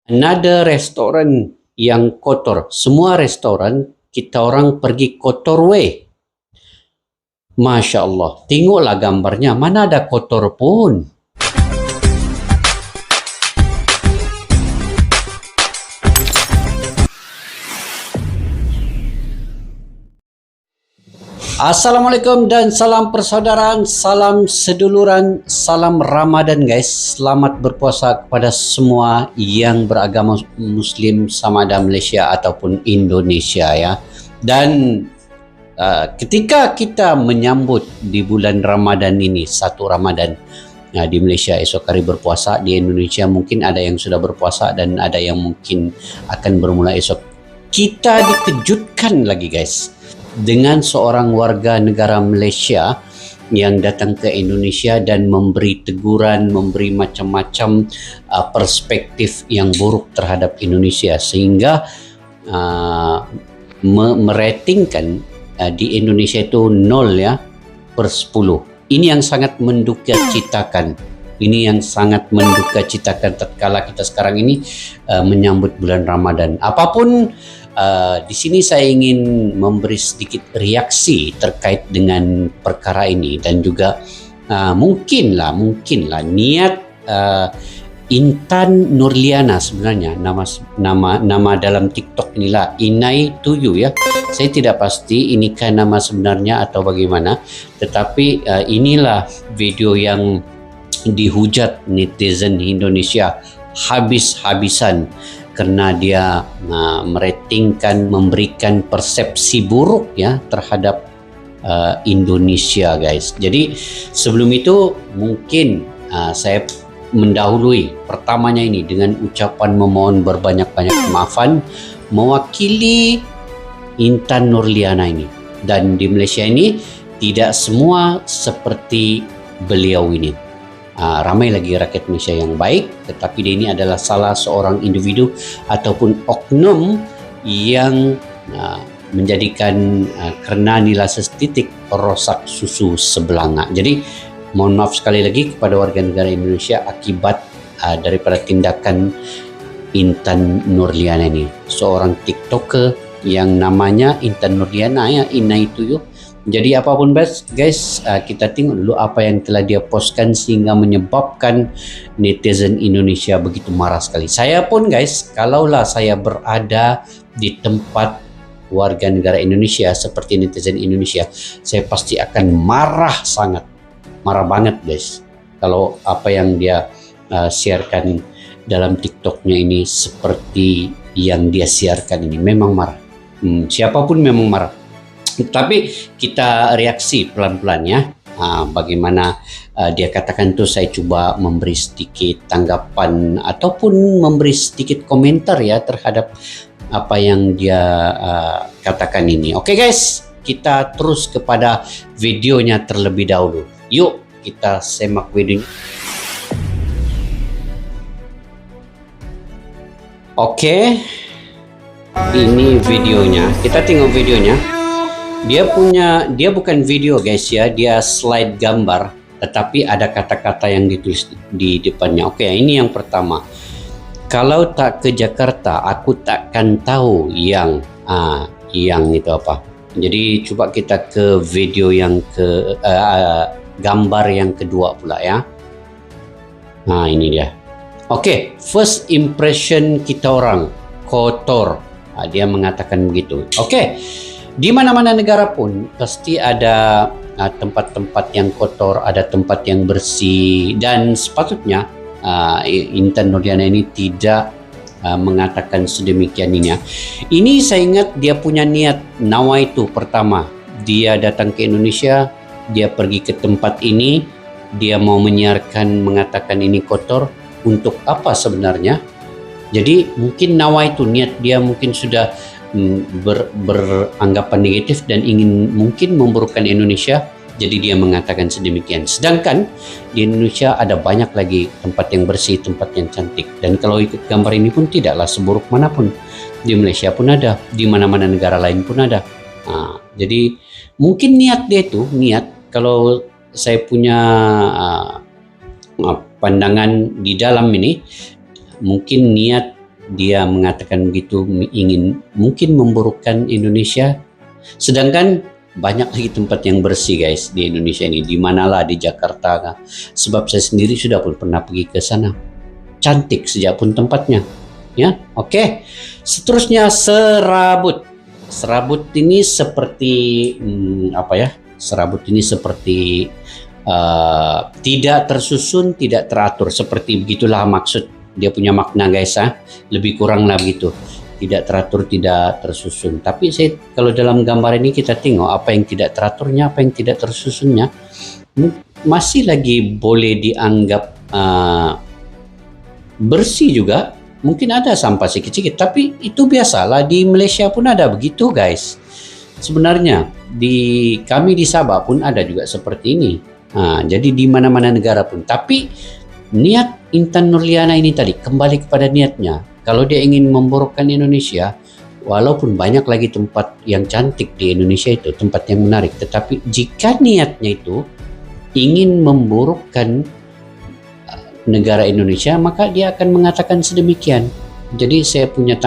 Another restoran yang kotor. Semua restoran kita orang pergi kotor weh. Masya Allah. Tengoklah gambarnya. Mana ada kotor pun. Assalamualaikum dan salam persaudaraan, salam seduluran, salam Ramadan guys. Selamat berpuasa kepada semua yang beragama Muslim sama ada Malaysia ataupun Indonesia ya. Dan ketika kita menyambut di bulan Ramadan ini, satu Ramadan di Malaysia esok hari berpuasa, di Indonesia mungkin ada yang sudah berpuasa dan ada yang mungkin akan bermula esok. Kita dikejutkan lagi guys dengan seorang warga negara Malaysia yang datang ke Indonesia dan memberi teguran, memberi macam-macam perspektif yang buruk terhadap Indonesia sehingga meratingkan di Indonesia itu 0 ya per 10. Ini yang sangat menduka citakan. Ini yang sangat menduka citakan tatkala kita sekarang ini menyambut bulan Ramadan. Apapun di sini saya ingin memberi sedikit reaksi terkait dengan perkara ini dan juga mungkinlah niat Intan Nurliana sebenarnya nama dalam TikTok inilah Inai Tuyu ya. Saya tidak pasti inikah nama sebenarnya atau bagaimana, tetapi inilah video yang dihujat netizen Indonesia habis-habisan karena dia meratingkan, memberikan persepsi buruk ya terhadap Indonesia guys. Jadi sebelum itu mungkin saya mendahului pertamanya ini dengan ucapan memohon berbanyak-banyak maafan mewakili Intan Nurliana ini. Dan di Malaysia ini tidak semua seperti beliau ini. Ramai lagi rakyat Malaysia yang baik, tetapi dia ini adalah salah seorang individu ataupun oknum yang menjadikan kerana nilai setitik rosak susu sebelanga. Jadi mohon maaf sekali lagi kepada warga negara Indonesia akibat daripada tindakan Intan Nurliana ini, seorang TikToker yang namanya Intan Nurliana ya, Inai Tuyu. Jadi apapun guys, kita tengok dulu apa yang telah dia postkan sehingga menyebabkan netizen Indonesia begitu marah sekali. Saya pun guys, kalaulah saya berada di tempat warga negara Indonesia seperti netizen Indonesia, saya pasti akan marah sangat. Marah banget guys. Kalau apa yang dia sharekan dalam TikToknya ini seperti yang dia siarkan ini, memang marah. Siapapun memang marah. Tapi kita reaksi pelan-pelan ya. Bagaimana dia katakan tu, saya cuba memberi sedikit tanggapan ataupun memberi sedikit komentar ya terhadap apa yang dia katakan ini. Oke guys, kita terus kepada videonya terlebih dahulu. Yuk kita semak videonya. Oke, ini videonya. Kita tengok videonya. Dia bukan video guys ya, dia slide gambar tetapi ada kata-kata yang ditulis di depannya. Oke, ini yang pertama. Kalau tak ke Jakarta, aku takkan tahu yang itu apa. Jadi coba kita ke video yang gambar yang kedua pula ya. Nah, ini dia. Oke, first impression kita orang kotor. Dia mengatakan begitu. Oke. Di mana-mana negara pun pasti ada tempat-tempat yang kotor, ada tempat yang bersih, dan sepatutnya Intan Nurliana ini tidak mengatakan sedemikian ini. Ini saya ingat dia punya niat nawa itu pertama. Dia datang ke Indonesia, dia pergi ke tempat ini, dia mau menyiarkan mengatakan ini kotor. Untuk apa sebenarnya? Jadi mungkin nawa itu niat dia mungkin sudah beranggapan negatif dan ingin mungkin memburukkan Indonesia, jadi dia mengatakan sedemikian. Sedangkan di Indonesia ada banyak lagi tempat yang bersih, tempat yang cantik, dan kalau ikut gambar ini pun tidaklah seburuk manapun. Di Malaysia pun ada, di mana-mana negara lain pun ada. Jadi mungkin niat dia itu, kalau saya punya pandangan di dalam ini, mungkin niat dia mengatakan begitu ingin mungkin memburukkan Indonesia, sedangkan banyak lagi tempat yang bersih guys di Indonesia ini, di manalah, di Jakarta kah? Sebab saya sendiri sudah pun pernah pergi ke sana, cantik sejak pun tempatnya ya. Oke, seterusnya serabut. Serabut ini seperti apa ya, serabut ini seperti tidak tersusun, tidak teratur, seperti begitulah maksud dia punya makna guys, lebih kurang lah begitu. Tidak teratur, tidak tersusun. Tapi saya kalau dalam gambar ini kita tengok apa yang tidak teraturnya, apa yang tidak tersusunnya masih lagi boleh dianggap bersih juga. Mungkin ada sampah sedikit-sedikit, tapi itu biasalah, di Malaysia pun ada begitu guys. Sebenarnya kami di Sabah pun ada juga seperti ini. Jadi di mana-mana negara pun. Tapi niat Intan Nurliana ini tadi kembali kepada niatnya. Kalau dia ingin memburukkan Indonesia, walaupun banyak lagi tempat yang cantik di Indonesia itu, tempat yang menarik, tetapi jika niatnya itu ingin memburukkan negara Indonesia, maka dia akan mengatakan sedemikian. Jadi saya punya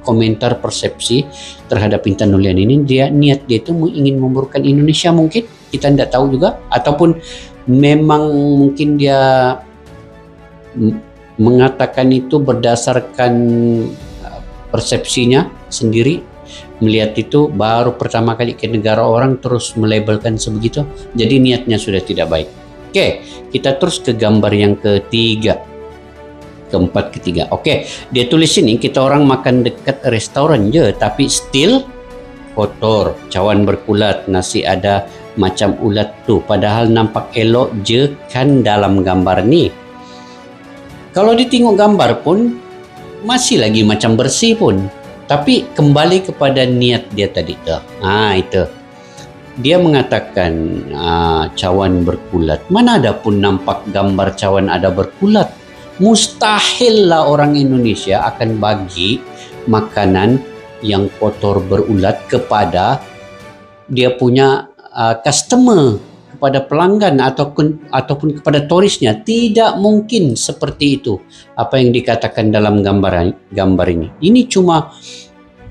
komentar persepsi terhadap Intan Nurliana ini, niat dia itu ingin memburukkan Indonesia, mungkin kita tidak tahu juga, ataupun memang mungkin dia mengatakan itu berdasarkan persepsinya sendiri, melihat itu baru pertama kali ke negara orang terus melabelkan sebegitu, jadi niatnya sudah tidak baik. Oke, kita terus ke gambar yang ketiga. Oke, dia tulis ini, kita orang makan dekat restoran je tapi still kotor, cawan berkulat, nasi ada macam ulat tuh, padahal nampak elok je kan dalam gambar ni. Kalau ditengok gambar pun masih lagi macam bersih pun, tapi kembali kepada niat dia tadi tuh. Itu dia mengatakan cawan berkulat, mana ada pun nampak gambar cawan ada berkulat. Mustahil lah orang Indonesia akan bagi makanan yang kotor berulat kepada dia punya customer, kepada pelanggan ataupun kepada turisnya. Tidak mungkin seperti itu apa yang dikatakan dalam gambar ini. Ini cuma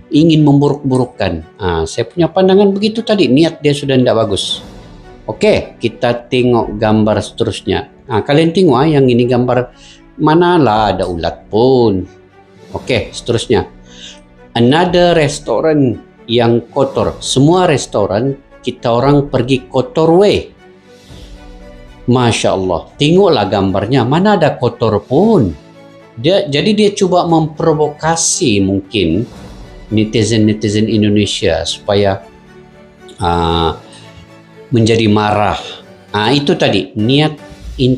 ingin memburuk-burukkan. Saya punya pandangan begitu tadi, niat dia sudah tidak bagus. Oke, kita tengok gambar seterusnya. Kalian tengok yang ini gambar, manalah ada ulat pun. Oke, seterusnya. Another restoran yang kotor. Semua restoran kita orang pergi kotor way. Masya Allah, tengoklah gambarnya, mana ada kotor pun. Jadi dia cuba memprovokasi mungkin netizen Indonesia supaya menjadi marah. Itu tadi niat.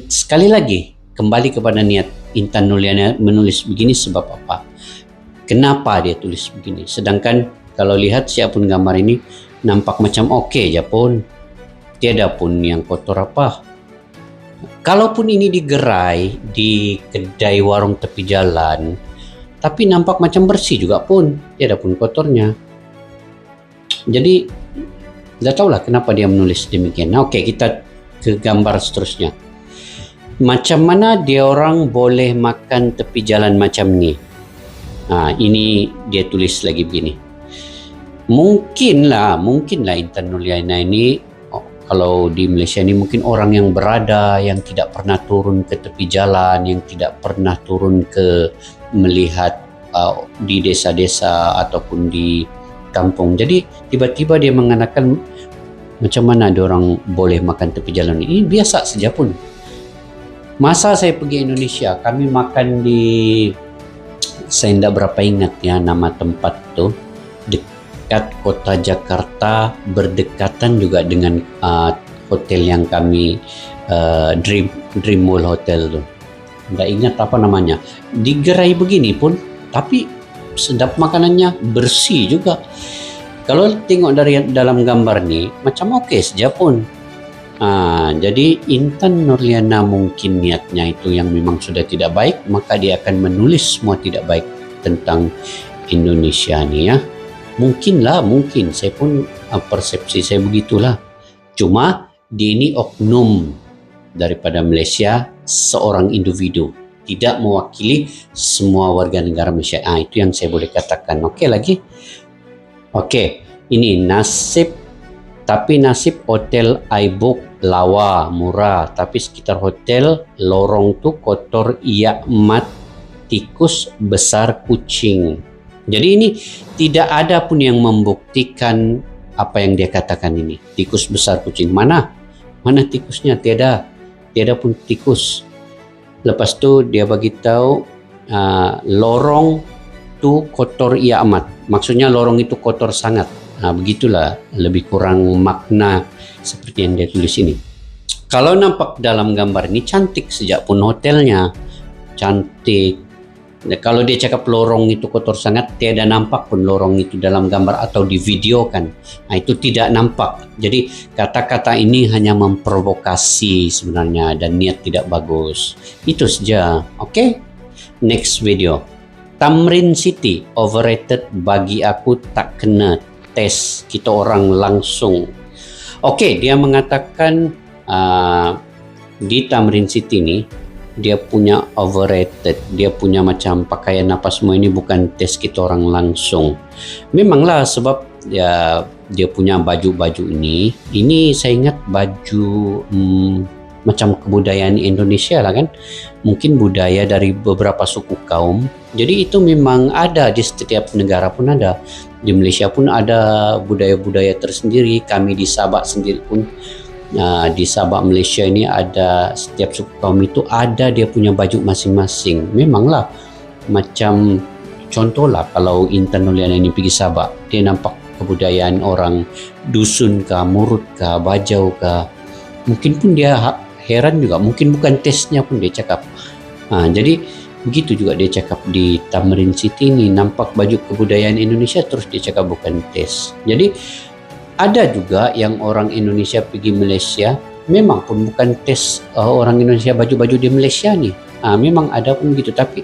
Sekali lagi kembali kepada niat Intan Nurliana menulis begini sebab apa? Kenapa dia tulis begini? Sedangkan kalau lihat siapapun gambar ini nampak macam okey je pun, tiada pun yang kotor apa. Kalaupun ini digerai di kedai warung tepi jalan, tapi nampak macam bersih juga pun, tiada pun kotornya. Jadi tidak tahulah kenapa dia menulis demikian. Okey, kita ke gambar seterusnya. Macam mana dia orang boleh makan tepi jalan macam ni? Ini dia tulis lagi begini. Mungkinlah Intan Nurliana ini, kalau di Malaysia ini mungkin orang yang berada, yang tidak pernah turun ke tepi jalan, yang tidak pernah turun ke melihat di desa-desa ataupun di kampung. Jadi tiba-tiba dia mengatakan macam mana ada orang boleh makan tepi jalan ini. Biasa saja pun. Masa saya pergi Indonesia, kami makan di, saya tidak berapa ingat ya nama tempat tu, dekat kota Jakarta, berdekatan juga dengan hotel yang kami Dream World Hotel tu. Tidak ingat apa namanya. Digerai begini pun, tapi sedap makanannya, bersih juga. Kalau tengok dari dalam gambar ni, macam okey saja pun. Jadi Intan Nurliana mungkin niatnya itu yang memang sudah tidak baik, maka dia akan menulis semua tidak baik tentang Indonesia ni ya. Mungkin saya pun persepsi saya begitulah. Cuma dia ini oknum daripada Malaysia, seorang individu. tidak mewakili semua warga negara Malaysia. Itu yang saya boleh katakan. Oke lagi. Oke, ini nasib hotel Aibuk lawa murah, tapi sekitar hotel lorong tu kotor iya mat tikus besar kucing. Jadi ini tidak ada pun yang membuktikan apa yang dia katakan ini. Tikus besar kucing. Mana tikusnya? Tiada pun tikus. Lepas tu dia bagi tahu lorong tu kotor ia amat. Maksudnya lorong itu kotor sangat. Begitulah lebih kurang makna seperti yang dia tulis ini. Kalau nampak dalam gambar ini cantik sejak pun hotelnya. Cantik. Kalau dia cakap lorong itu kotor sangat, tiada nampak pun lorong itu dalam gambar atau di video kan. Itu tidak nampak. Jadi kata-kata ini hanya memprovokasi sebenarnya dan niat tidak bagus. Itu saja. Oke? Next video. Tamrin City overrated, bagi aku tak kena tes kita orang langsung. Oke, dia mengatakan di Tamrin City ni dia punya overrated, dia punya macam pakaian apa semua ini bukan tes kita orang langsung. Memanglah sebab dia punya baju-baju ini saya ingat baju macam kebudayaan Indonesia lah kan, mungkin budaya dari beberapa suku kaum. Jadi itu memang ada di setiap negara pun ada. Di Malaysia pun ada budaya-budaya tersendiri. Kami di Sabah sendiri pun di Sabah Malaysia ini ada, setiap suku kaum itu ada dia punya baju masing-masing. Memanglah macam contohlah kalau Intan Nurliana ini pergi Sabah, dia nampak kebudayaan orang dusun kah, murut kah, bajau kah, mungkin pun dia heran juga, mungkin bukan tesnya pun dia cakap. Jadi begitu juga dia cakap di Tamrin City ini, nampak baju kebudayaan Indonesia terus dia cakap bukan tes. Jadi ada juga yang orang Indonesia pergi Malaysia, memang pun bukan tes orang Indonesia baju-baju di Malaysia ni. Memang ada pun begitu, tapi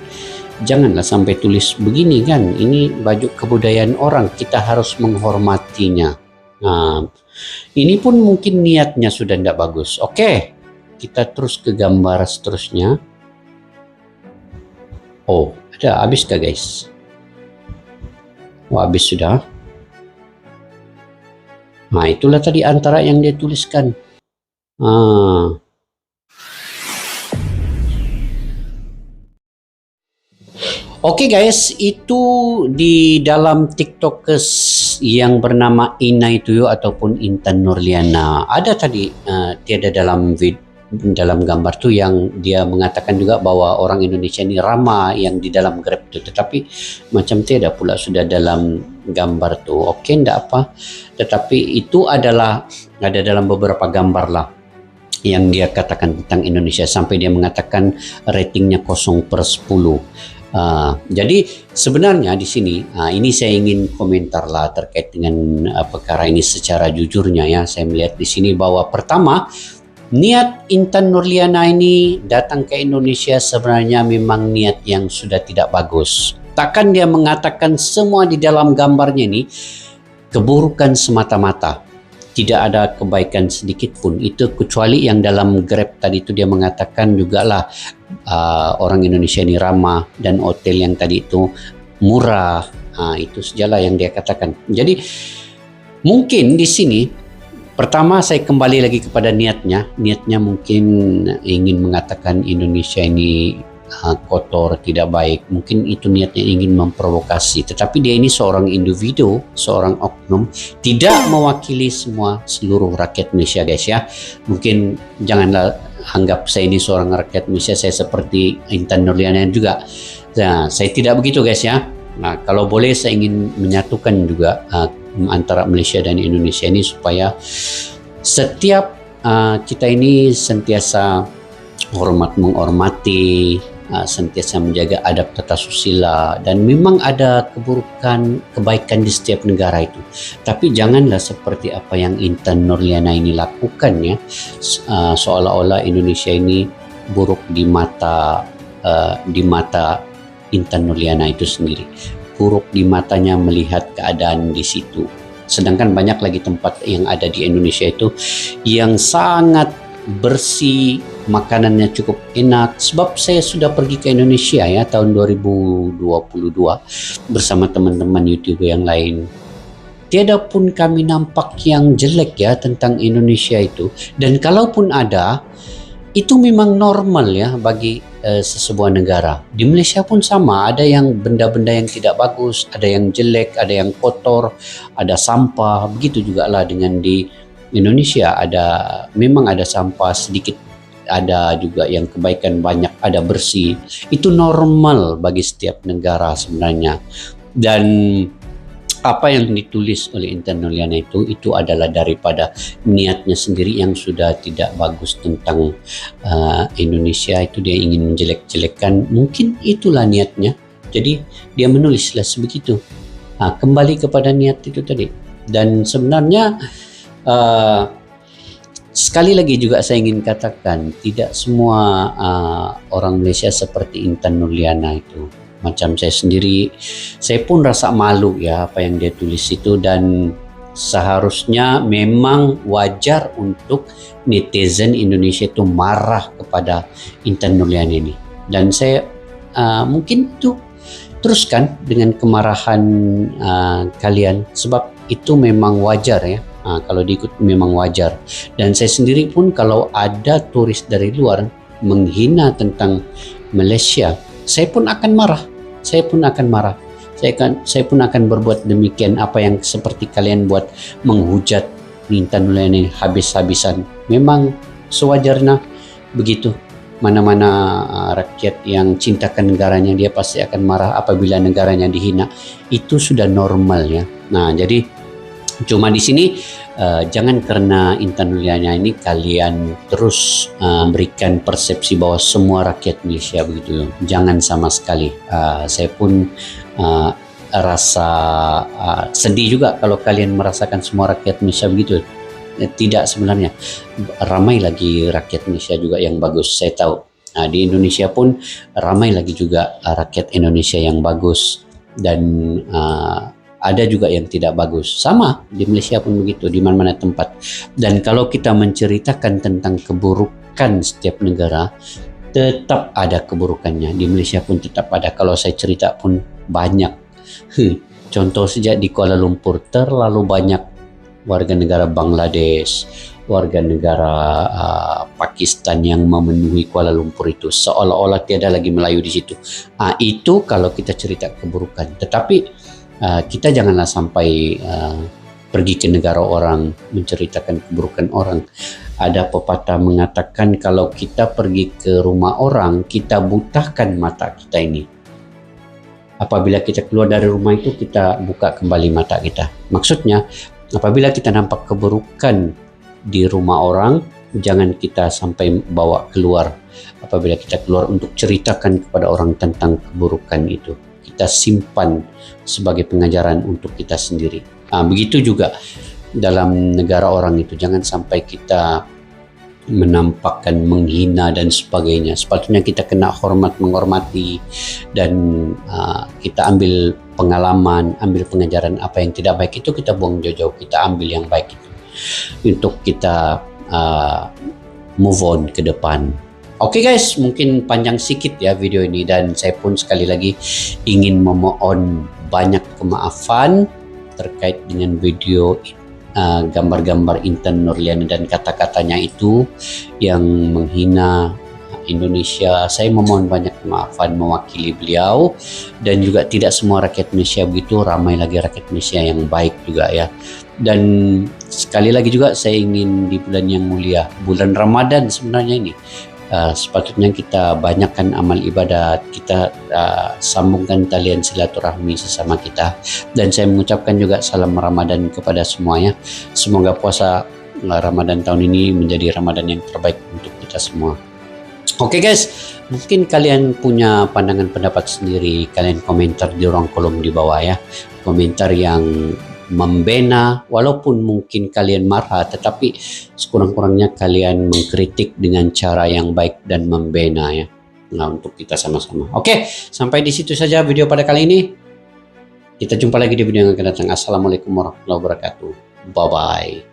janganlah sampai tulis begini kan. Ini baju kebudayaan orang, kita harus menghormatinya. Ini pun mungkin niatnya sudah tidak bagus. Oke, kita terus ke gambar seterusnya. Oh, ada habis kah guys? Oh, habis sudah. Itulah tadi antara yang dia tuliskan. Oke guys, itu di dalam TikTokers yang bernama Inai Tuyo ataupun Intan Nurliana. Ada tadi tiada dalam gambar tu yang dia mengatakan juga bahwa orang Indonesia ini ramah yang di dalam Grab tu, tetapi macam tiada pula sudah dalam gambar tu. Okey, tidak apa, tetapi itu adalah ada dalam beberapa gambar lah yang dia katakan tentang Indonesia, sampai dia mengatakan ratingnya 0/10. Jadi sebenarnya di sini ini saya ingin komentar lah terkait dengan perkara ini secara jujurnya ya. Saya melihat di sini bahwa pertama, niat Intan Nurliana ini datang ke Indonesia sebenarnya memang niat yang sudah tidak bagus. Takkan dia mengatakan semua di dalam gambarnya ini keburukan semata-mata. Tidak ada kebaikan sedikit pun. Itu kecuali yang dalam Grab tadi itu dia mengatakan jugalah orang Indonesia ini ramah dan hotel yang tadi itu murah. Itu sajalah yang dia katakan. Jadi mungkin di sini pertama saya kembali lagi kepada niatnya. Niatnya mungkin ingin mengatakan Indonesia ini kotor, tidak baik. Mungkin itu niatnya ingin memprovokasi. Tetapi dia ini seorang individu, seorang oknum, tidak mewakili seluruh rakyat Malaysia guys ya. Mungkin janganlah anggap saya ini seorang rakyat Malaysia, saya seperti Intan Nurliana juga. Saya tidak begitu guys ya. Kalau boleh saya ingin menyatukan juga antara Malaysia dan Indonesia ini supaya setiap kita ini sentiasa menghormati, sentiasa menjaga adab tata susila, dan memang ada kebaikan di setiap negara itu. Tapi janganlah seperti apa yang Intan Nurliana ini lakukan ya, seolah-olah Indonesia ini buruk di mata Intan Nurliana itu sendiri. Buruk di matanya melihat keadaan di situ. Sedangkan banyak lagi tempat yang ada di Indonesia itu yang sangat bersih, makanannya cukup enak. Sebab saya sudah pergi ke Indonesia ya tahun 2022 bersama teman-teman YouTuber yang lain. Tiada pun kami nampak yang jelek ya tentang Indonesia itu. Dan kalaupun ada, itu memang normal ya bagi sesebuah negara. Di Malaysia pun sama, ada yang benda-benda yang tidak bagus, ada yang jelek, ada yang kotor, ada sampah. Begitu juga lah dengan di Indonesia, memang ada sampah sedikit, ada juga yang kebaikan banyak, ada bersih. Itu normal bagi setiap negara sebenarnya. Dan apa yang ditulis oleh Intan Nurliana itu adalah daripada niatnya sendiri yang sudah tidak bagus tentang Indonesia. Itu dia ingin menjelek-jelekkan, mungkin itulah niatnya, jadi dia menulislah sebegitu. Kembali kepada niat itu tadi. Dan sebenarnya sekali lagi juga saya ingin katakan, tidak semua orang Malaysia seperti Intan Nurliana itu. Macam saya sendiri, saya pun rasa malu ya apa yang dia tulis itu, dan seharusnya memang wajar untuk netizen Indonesia itu marah kepada Intan Nurliana ini. Dan saya mungkin itu teruskan dengan kemarahan kalian, sebab itu memang wajar ya. Kalau diikut memang wajar. Dan saya sendiri pun kalau ada turis dari luar menghina tentang Malaysia, saya pun akan marah. Saya pun akan berbuat demikian. Apa yang seperti kalian buat, menghujat Intan Nurliana habis-habisan, memang sewajarnya begitu. Mana-mana rakyat yang cintakan negaranya, dia pasti akan marah apabila negaranya dihina. Itu sudah normal ya. Nah, jadi cuma di sini jangan karena Intan Nurliana ini kalian terus berikan persepsi bahwa semua rakyat Malaysia begitu. Jangan sama sekali. Saya pun rasa sedih juga kalau kalian merasakan semua rakyat Malaysia begitu. Tidak, sebenarnya ramai lagi rakyat Malaysia juga yang bagus. Saya tahu di Indonesia pun ramai lagi juga rakyat Indonesia yang bagus, dan ada juga yang tidak bagus. Sama di Malaysia pun begitu, di mana-mana tempat. Dan kalau kita menceritakan tentang keburukan setiap negara, tetap ada keburukannya. Di Malaysia pun tetap ada. Kalau saya cerita pun banyak. Contoh saja di Kuala Lumpur, terlalu banyak warga negara Bangladesh, warga negara Pakistan yang memenuhi Kuala Lumpur itu, seolah-olah tiada lagi Melayu di situ. Itu kalau kita cerita keburukan. Tetapi kita janganlah sampai pergi ke negara orang menceritakan keburukan orang. Ada pepatah mengatakan kalau kita pergi ke rumah orang, kita butahkan mata kita ini. Apabila kita keluar dari rumah itu, kita buka kembali mata kita. Maksudnya, apabila kita nampak keburukan di rumah orang, jangan kita sampai bawa keluar. Apabila kita keluar untuk ceritakan kepada orang tentang keburukan itu, kita simpan sebagai pengajaran untuk kita sendiri. Begitu juga dalam negara orang itu, jangan sampai kita menampakkan, menghina dan sebagainya. Sepatutnya kita kena hormat, menghormati, dan kita ambil pengalaman, ambil pengajaran. Apa yang tidak baik itu kita buang jauh-jauh, kita ambil yang baik itu untuk kita move on ke depan. Oke guys, mungkin panjang sedikit ya video ini, dan saya pun sekali lagi ingin memohon banyak kemaafan terkait dengan video gambar-gambar Intan Nurliana dan kata-katanya itu yang menghina Indonesia. Saya memohon banyak kemaafan mewakili beliau, dan juga tidak semua rakyat Malaysia begitu, ramai lagi rakyat Malaysia yang baik juga ya. Dan sekali lagi juga saya ingin di bulan yang mulia, bulan Ramadan sebenarnya ini, sepatutnya kita banyakkan amal ibadat, kita sambungkan talian silaturahmi sesama kita. Dan saya mengucapkan juga salam Ramadan kepada semuanya. Semoga puasa Ramadan tahun ini menjadi Ramadan yang terbaik untuk kita semua. Oke guys, mungkin kalian punya pandangan pendapat sendiri, kalian komentar di ruang kolom di bawah ya. Komentar yang membina, walaupun mungkin kalian marah, tetapi sekurang-kurangnya kalian mengkritik dengan cara yang baik dan membina ya. Nah, untuk kita sama-sama. Oke, sampai di situ saja video pada kali ini. Kita jumpa lagi di video yang akan datang. Assalamualaikum warahmatullahi wabarakatuh. Bye-bye.